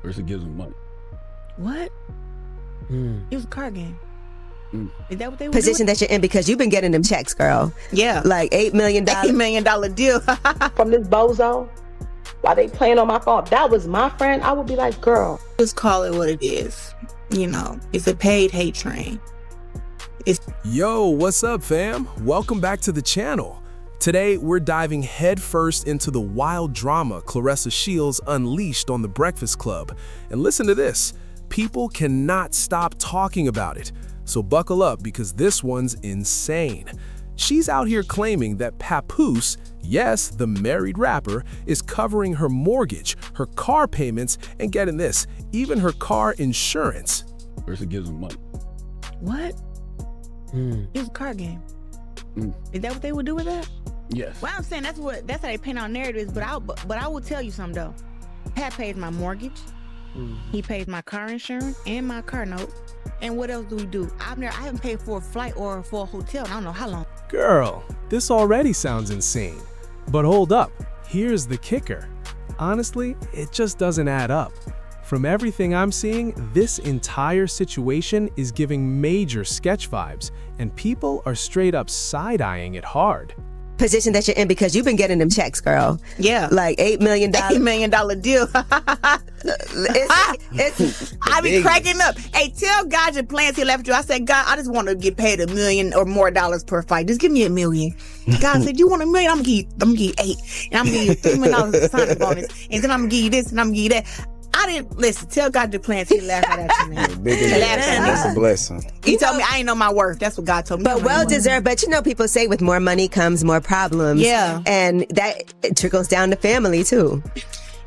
Claressa gives him money. What? It was a card game. Is that what they were Position doing? that you're in because you've been getting them checks, girl. Yeah. Like $8 million. $8 million deal. From this bozo, while they playing on my phone, if that was my friend, I would be like, girl. Just call it what it is. You know, it's a paid hate train. Yo, what's up, fam? Welcome back to the channel. Today, we're diving headfirst into the wild drama Claressa Shields unleashed on The Breakfast Club. And listen to this, people cannot stop talking about it. So buckle up because this one's insane. She's out here claiming that Papoose, yes, the married rapper, is covering her mortgage, her car payments, and getting this, even her car insurance. Claressa gives him money. What? It was a card game. Is that what they would do with that? Yes. Well, I'm saying that's how they paint our narratives. But I will tell you something though. Pat pays my mortgage. He pays my car insurance and my car note. And what else do we do? I haven't paid for a flight or for a hotel in I don't know how long. Girl, this already sounds insane. But hold up, here's the kicker. Honestly, it just doesn't add up. From everything I'm seeing, this entire situation is giving major sketch vibes, and people are straight up side-eyeing it hard. Position that you're in because you've been getting them checks, girl. Yeah. Like $8 million. $8 million deal. I be cracking up. Hey, tell God your plans he left you. I said, God, I just want to get paid $1 million or more per fight. Just give me $1 million. God said, you want $1 million? I'm gonna give you 8. And I'm gonna give you $3 million signing bonus. And then I'm gonna give you this and I'm gonna give you that. I didn't listen. Tell God your plans. He laughed at you, man. That's a blessing. He told me I ain't know my worth. That's what God told me. But well deserved. But you know, people say with more money comes more problems. Yeah. And that trickles down to family too.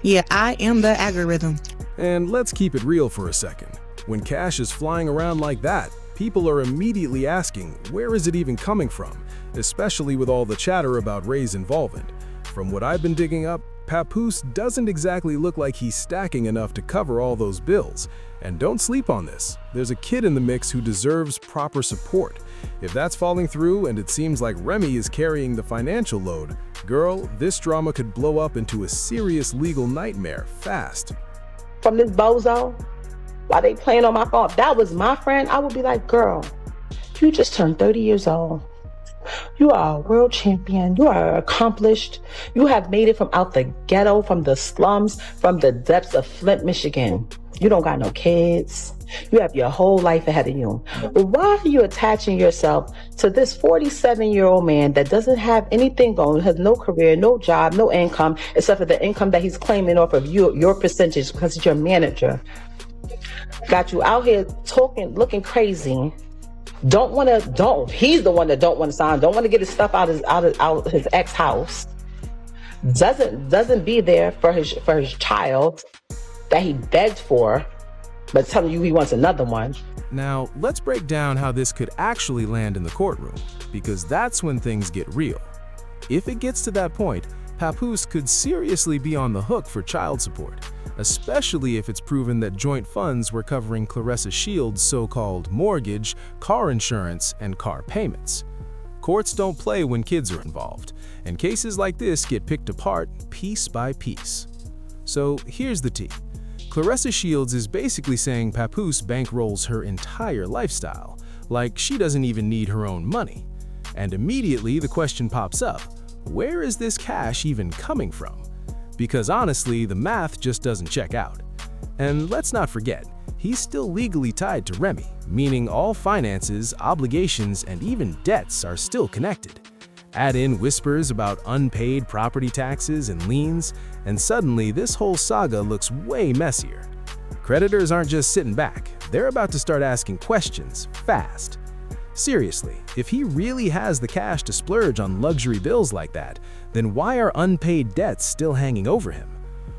Yeah, I am the algorithm. And let's keep it real for a second. When cash is flying around like that, people are immediately asking, where is it even coming from? Especially with all the chatter about Ray's involvement. From what I've been digging up, Papoose doesn't exactly look like he's stacking enough to cover all those bills. And don't sleep on this. There's a kid in the mix who deserves proper support. If that's falling through and it seems like Remy is carrying the financial load, girl, this drama could blow up into a serious legal nightmare fast. From this bozo, while they playing on my phone, if that was my friend, I would be like, girl, you just turned 30 years old. You are a world champion. You are accomplished. You have made it from out the ghetto, from the slums, from the depths of Flint, Michigan. You don't got no kids. You have your whole life ahead of you. Why are you attaching yourself to this 47-year-old man that doesn't have anything going, has no career, no job, no income, except for the income that he's claiming off of you, your percentage, because he's your manager? Got you out here talking, looking crazy. He's the one that don't want to sign, don't want to get his stuff out of his ex house. Doesn't be there for his child that he begged for, but telling you he wants another one. Now, let's break down how this could actually land in the courtroom, because that's when things get real. If it gets to that point, Papoose could seriously be on the hook for child support, especially if it's proven that joint funds were covering Claressa Shields' so-called mortgage, car insurance, and car payments. Courts don't play when kids are involved, and cases like this get picked apart piece by piece. So here's the tea. Claressa Shields is basically saying Papoose bankrolls her entire lifestyle, like she doesn't even need her own money. And immediately the question pops up, where is this cash even coming from? Because honestly, the math just doesn't check out. And let's not forget, he's still legally tied to Remy, meaning all finances, obligations, and even debts are still connected. Add in whispers about unpaid property taxes and liens, and suddenly this whole saga looks way messier. Creditors aren't just sitting back, they're about to start asking questions fast. Seriously, if he really has the cash to splurge on luxury bills like that, then why are unpaid debts still hanging over him?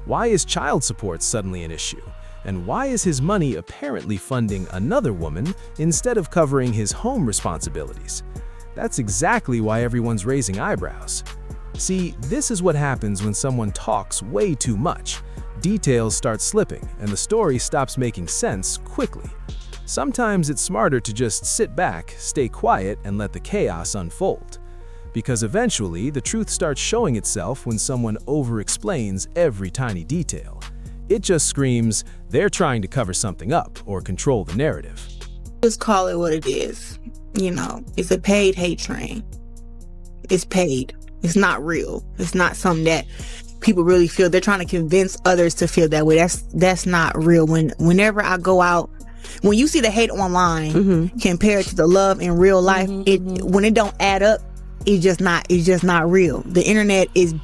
Why is child support suddenly an issue? And why is his money apparently funding another woman instead of covering his home responsibilities? That's exactly why everyone's raising eyebrows. See, this is what happens when someone talks way too much. Details start slipping, and the story stops making sense quickly. Sometimes it's smarter to just sit back, stay quiet, and let the chaos unfold. Because eventually, the truth starts showing itself when someone over-explains every tiny detail. It just screams they're trying to cover something up or control the narrative. Just call it what it is. It's a paid hate train. It's paid. It's not real. It's not something that people really feel. They're trying to convince others to feel that way. That's not real. Whenever I go out, when you see the hate online compared to the love in real life, when it don't add up, it's just not real. The internet is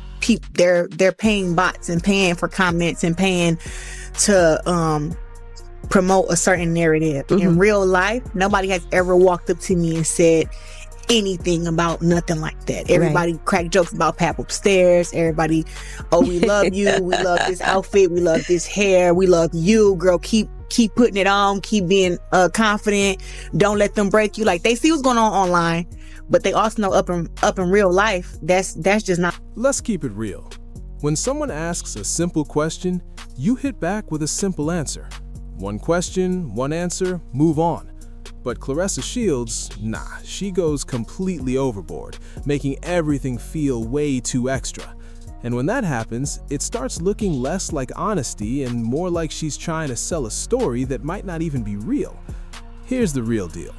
they're paying bots and paying for comments and paying to promote a certain narrative. In real life, nobody has ever walked up to me and said anything about nothing like that. Everybody crack jokes about Pap upstairs. Everybody, oh, we love you. We love this outfit. We love this hair. We love you, girl. Keep putting it on. Keep being confident. Don't let them break you. Like, they see what's going on online, but they also know up in real life, that's just not. Let's keep it real. When someone asks a simple question, you hit back with a simple answer. One question, one answer, move on. But Claressa Shields, she goes completely overboard, making everything feel way too extra. And when that happens, it starts looking less like honesty and more like she's trying to sell a story that might not even be real. Here's the real deal.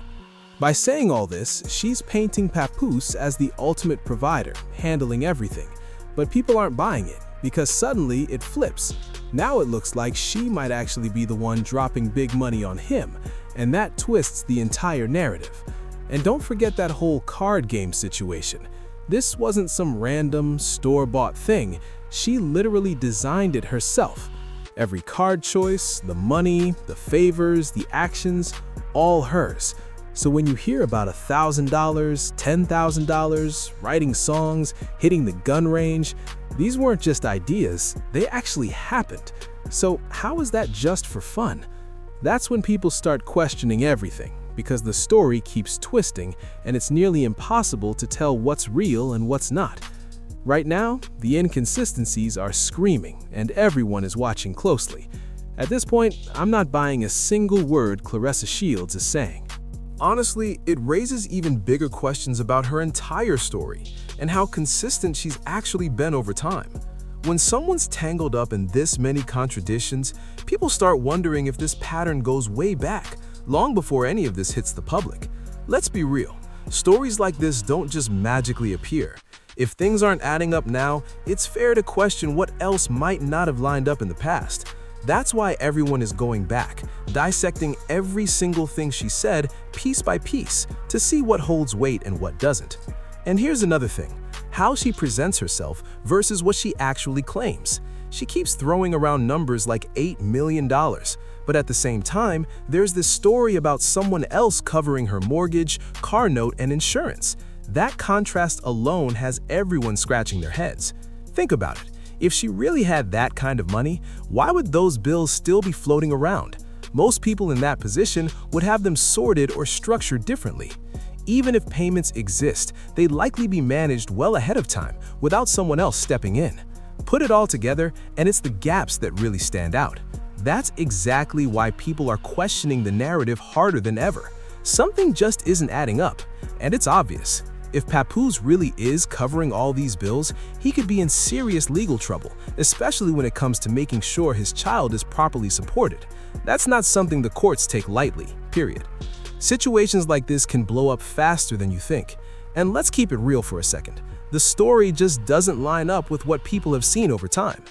By saying all this, she's painting Papoose as the ultimate provider, handling everything. But people aren't buying it, because suddenly it flips. Now it looks like she might actually be the one dropping big money on him, and that twists the entire narrative. And don't forget that whole card game situation. This wasn't some random, store-bought thing. She literally designed it herself. Every card choice, the money, the favors, the actions, all hers. So when you hear about $1,000, $10,000, writing songs, hitting the gun range, these weren't just ideas, they actually happened. So how is that just for fun? That's when people start questioning everything, because the story keeps twisting and it's nearly impossible to tell what's real and what's not. Right now, the inconsistencies are screaming and everyone is watching closely. At this point, I'm not buying a single word Claressa Shields is saying. Honestly, it raises even bigger questions about her entire story and how consistent she's actually been over time. When someone's tangled up in this many contradictions, people start wondering if this pattern goes way back, long before any of this hits the public. Let's be real, stories like this don't just magically appear. If things aren't adding up now, it's fair to question what else might not have lined up in the past. That's why everyone is going back, dissecting every single thing she said piece by piece to see what holds weight and what doesn't. And here's another thing, how she presents herself versus what she actually claims. She keeps throwing around numbers like $8 million, but at the same time, there's this story about someone else covering her mortgage, car note, and insurance. That contrast alone has everyone scratching their heads. Think about it. If she really had that kind of money, why would those bills still be floating around? Most people in that position would have them sorted or structured differently. Even if payments exist, they'd likely be managed well ahead of time without someone else stepping in. Put it all together, and it's the gaps that really stand out. That's exactly why people are questioning the narrative harder than ever. Something just isn't adding up, and it's obvious. If Papoose really is covering all these bills, he could be in serious legal trouble, especially when it comes to making sure his child is properly supported. That's not something the courts take lightly, period. Situations like this can blow up faster than you think. And let's keep it real for a second. The story just doesn't line up with what people have seen over time.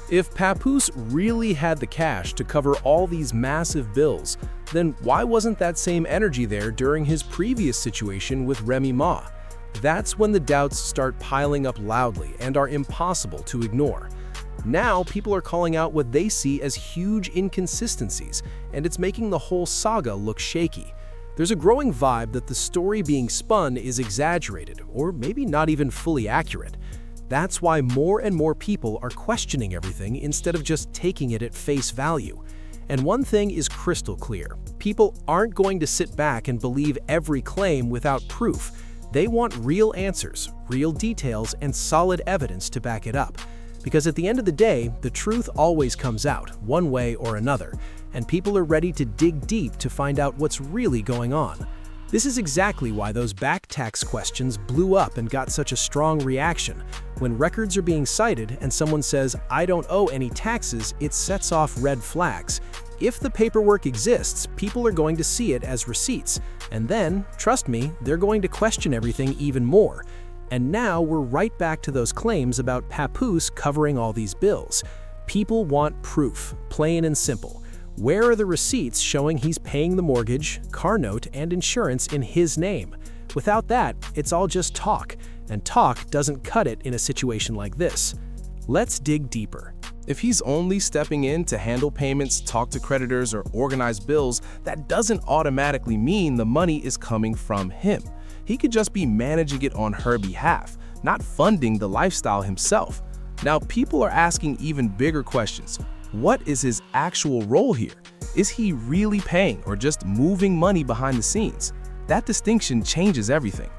If Papoose really had the cash to cover all these massive bills, then why wasn't that same energy there during his previous situation with Remy Ma? That's when the doubts start piling up loudly and are impossible to ignore. Now, people are calling out what they see as huge inconsistencies, and it's making the whole saga look shaky. There's a growing vibe that the story being spun is exaggerated, or maybe not even fully accurate. That's why more and more people are questioning everything instead of just taking it at face value. And one thing is crystal clear. People aren't going to sit back and believe every claim without proof. They want real answers, real details, and solid evidence to back it up. Because at the end of the day, the truth always comes out, one way or another, and people are ready to dig deep to find out what's really going on. This is exactly why those back tax questions blew up and got such a strong reaction. When records are being cited and someone says, "I don't owe any taxes," it sets off red flags. If the paperwork exists, people are going to see it as receipts. And then, trust me, they're going to question everything even more. And now we're right back to those claims about Papoose covering all these bills. People want proof, plain and simple. Where are the receipts showing he's paying the mortgage, car note, and insurance in his name? Without that, it's all just talk, and talk doesn't cut it in a situation like this. Let's dig deeper. If he's only stepping in to handle payments, talk to creditors, or organize bills, that doesn't automatically mean the money is coming from him. He could just be managing it on her behalf, not funding the lifestyle himself. Now, people are asking even bigger questions. What is his actual role here? Is he really paying or just moving money behind the scenes? That distinction changes everything.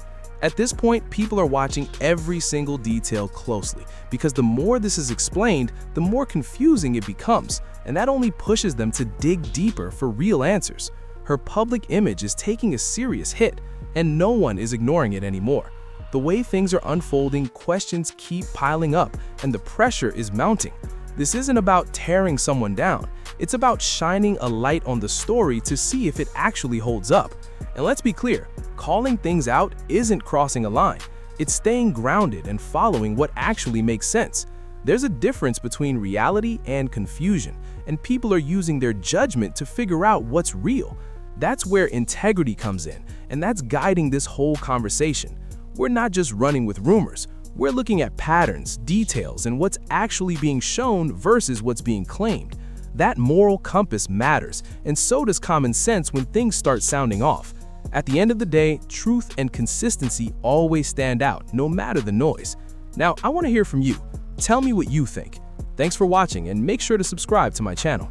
At this point, people are watching every single detail closely because the more this is explained, the more confusing it becomes, and that only pushes them to dig deeper for real answers. Her public image is taking a serious hit, and no one is ignoring it anymore. The way things are unfolding, questions keep piling up, and the pressure is mounting. This isn't about tearing someone down. It's about shining a light on the story to see if it actually holds up. And let's be clear, calling things out isn't crossing a line. It's staying grounded and following what actually makes sense. There's a difference between reality and confusion, and people are using their judgment to figure out what's real. That's where integrity comes in, and that's guiding this whole conversation. We're not just running with rumors. We're looking at patterns, details, and what's actually being shown versus what's being claimed. That moral compass matters, and so does common sense when things start sounding off. At the end of the day, truth and consistency always stand out, no matter the noise. Now, I want to hear from you. Tell me what you think. Thanks for watching, and make sure to subscribe to my channel.